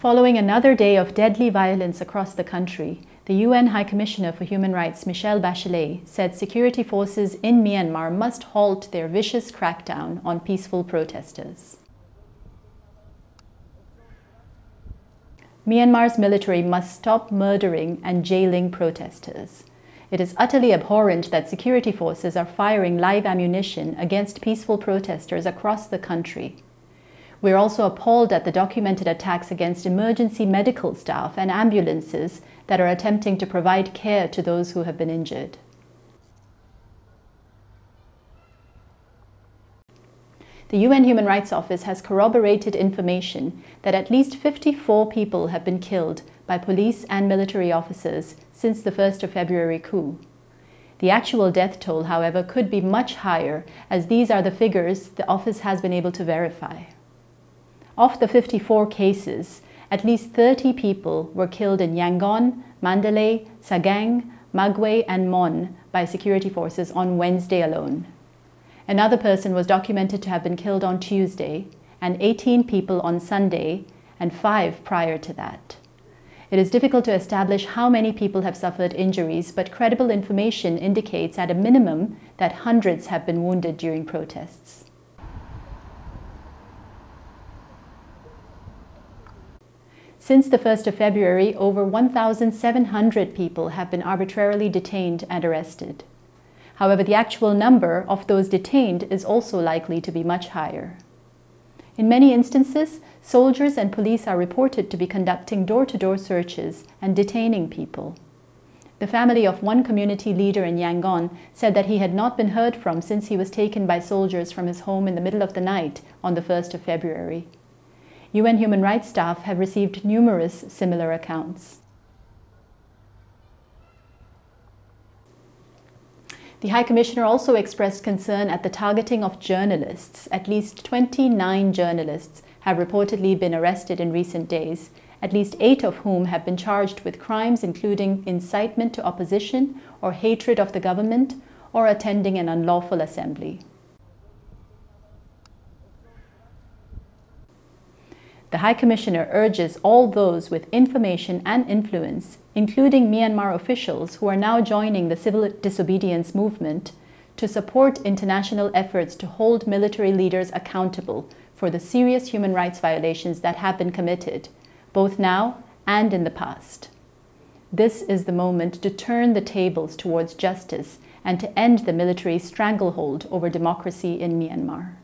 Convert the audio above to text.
Following another day of deadly violence across the country, the UN High Commissioner for Human Rights, Michelle Bachelet, said security forces in Myanmar must halt their vicious crackdown on peaceful protesters. Myanmar's military must stop murdering and jailing protesters. It is utterly abhorrent that security forces are firing live ammunition against peaceful protesters across the country. We are also appalled at the documented attacks against emergency medical staff and ambulances that are attempting to provide care to those who have been injured. The UN Human Rights Office has corroborated information that at least 54 people have been killed by police and military officers since the 1st of February coup. The actual death toll, however, could be much higher, as these are the figures the office has been able to verify. Of the 54 cases, at least 30 people were killed in Yangon, Mandalay, Sagaing, Magway and Mon by security forces on Wednesday alone. Another person was documented to have been killed on Tuesday, and 18 people on Sunday, and 5 prior to that. It is difficult to establish how many people have suffered injuries, but credible information indicates at a minimum that hundreds have been wounded during protests. Since the 1st of February, over 1,700 people have been arbitrarily detained and arrested. However, the actual number of those detained is also likely to be much higher. In many instances, soldiers and police are reported to be conducting door-to-door searches and detaining people. The family of one community leader in Yangon said that he had not been heard from since he was taken by soldiers from his home in the middle of the night on the 1st of February. UN human rights staff have received numerous similar accounts. The High Commissioner also expressed concern at the targeting of journalists. At least 29 journalists have reportedly been arrested in recent days, at least 8 of whom have been charged with crimes including incitement to opposition or hatred of the government or attending an unlawful assembly. The High Commissioner urges all those with information and influence, including Myanmar officials who are now joining the civil disobedience movement, to support international efforts to hold military leaders accountable for the serious human rights violations that have been committed, both now and in the past. This is the moment to turn the tables towards justice and to end the military stranglehold over democracy in Myanmar.